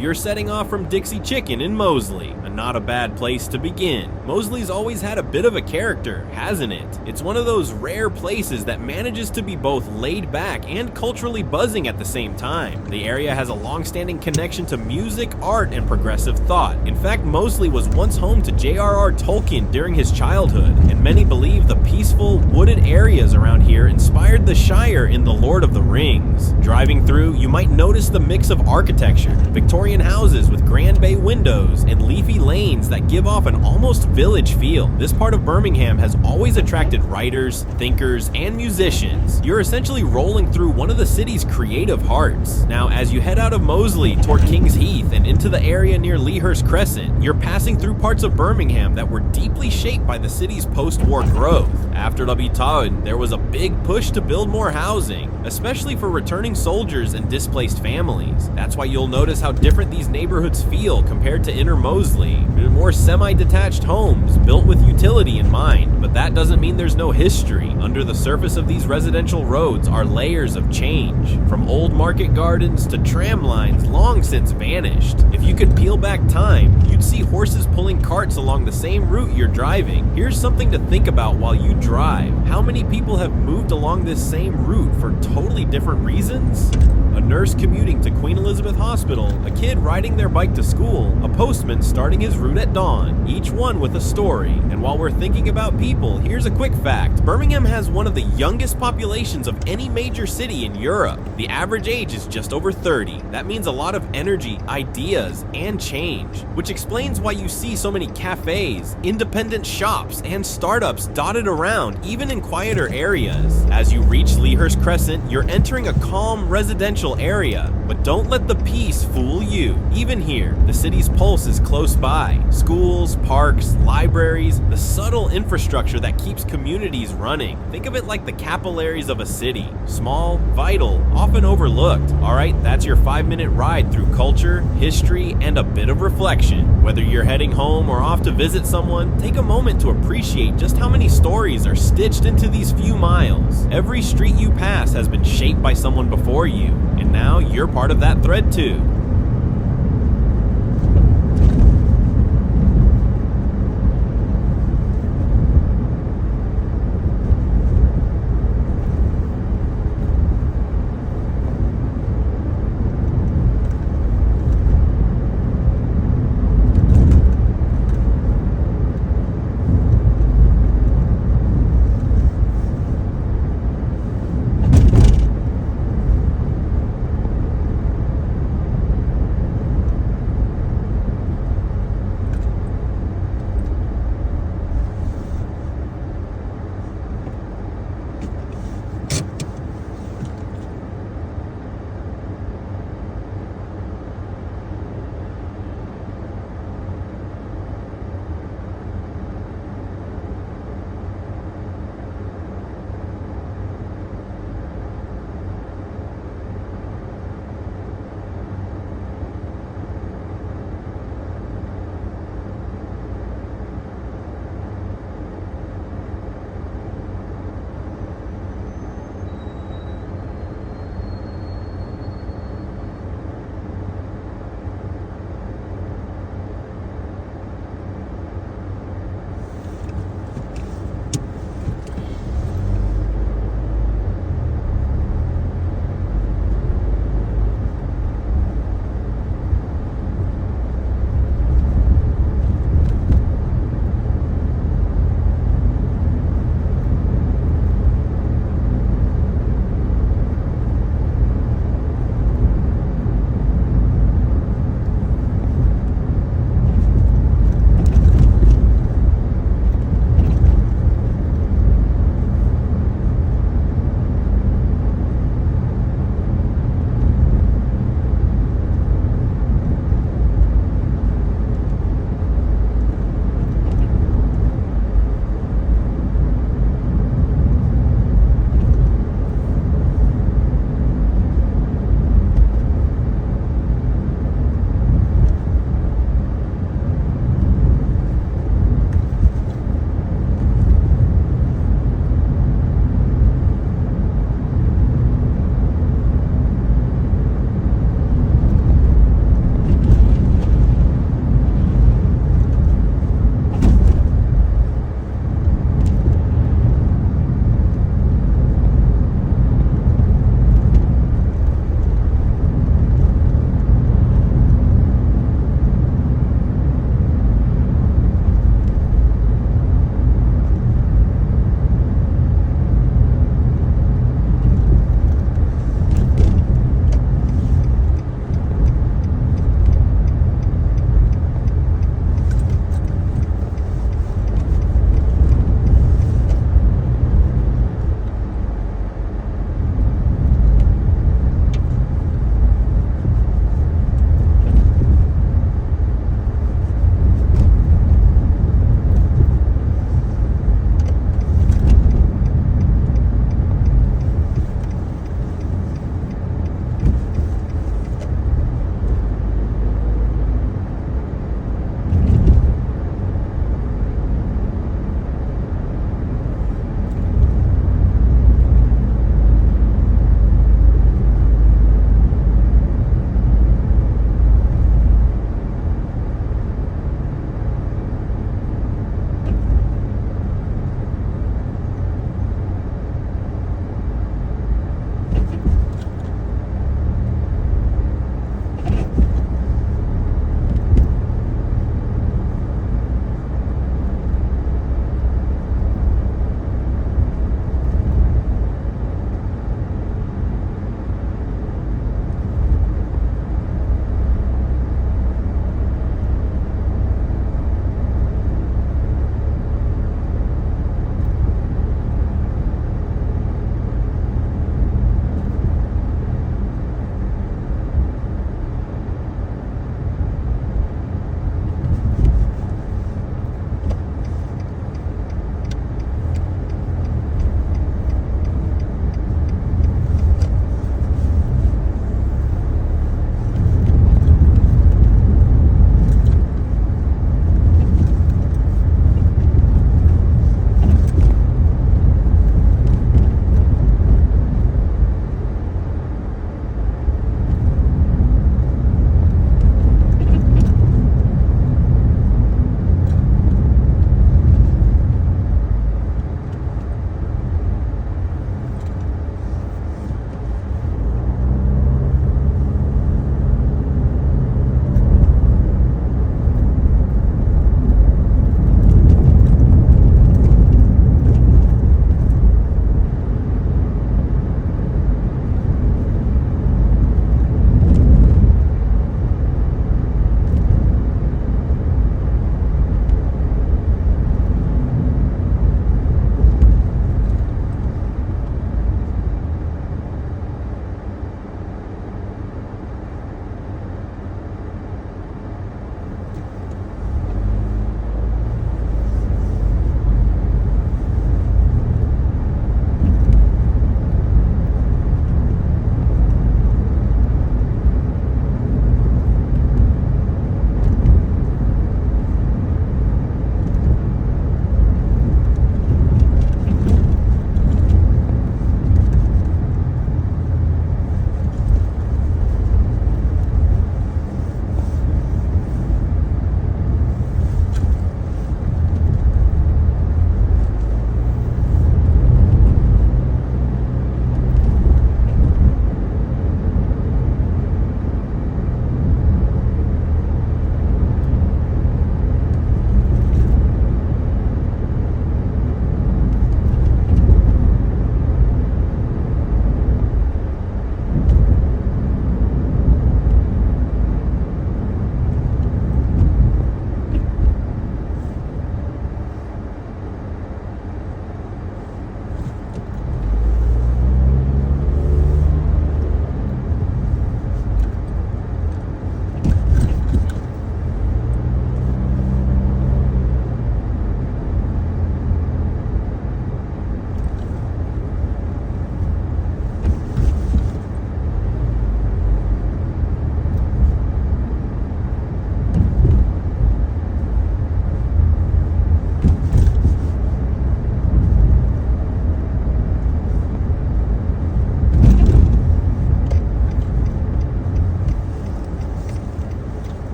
you're setting off from Dixy Chicken in Moseley, and not a bad place to begin. Moseley's always had a bit of a character, hasn't it? It's one of those rare places that manages to be both laid back and culturally buzzing at the same time. The area has a long-standing connection to music, art, and progressive thought. In fact, Moseley was once home to J.R.R. Tolkien during his childhood, and many believe the peaceful, wooded areas around here inspired the Shire in The Lord of the Rings. Driving through, you might notice the mix of architecture, Victorian houses with grand bay windows, and leafy lanes that give off an almost village feel. This part of Birmingham has always attracted writers, thinkers, and musicians. You're essentially rolling through one of the city's creative hearts. Now, as you head out of Moseley toward King's Heath and into the area near Leahurst Crescent, you're passing through parts of Birmingham that were deeply shaped by the city's post-war growth. After the Town, there was a big push to build more housing, especially for returning soldiers and displaced families. That's why you'll notice how different these neighborhoods feel compared to inner Moseley. They're more semi-detached homes built with utility in mind, but that doesn't mean there's no history. Under the surface of these residential roads are layers of change, from old market gardens to tram lines long since vanished. If you could peel back time, you'd see horses pulling carts along the same route you're driving. Here's something to think about while you drive. How many people have moved along this same route for totally different reasons? A nurse commuting to Queen Elizabeth Hospital, a kid riding their bike to school, a postman starting his route at dawn, each one with a story. And while we're thinking about people, here's a quick fact. Birmingham has one of the youngest populations of any major city in Europe. The average age is just over 30. That means a lot of energy, ideas, and change, which explains why you see so many cafes, independent shops, and startups dotted around, even in quieter areas. As you reach Leahurst Crescent, you're entering a calm residential area, but don't let the peace fool you. Even here, the city's pulse is close by. Schools, parks, libraries, the subtle infrastructure that keeps communities running. Think of it like the capillaries of a city. Small, vital, often overlooked. Alright, that's your 5-minute ride through culture, history, and a bit of reflection. Whether you're heading home or off to visit someone, take a moment to appreciate just how many stories are stitched into these few miles. Every street you pass has been shaped by someone before you, and now you're part of that thread too.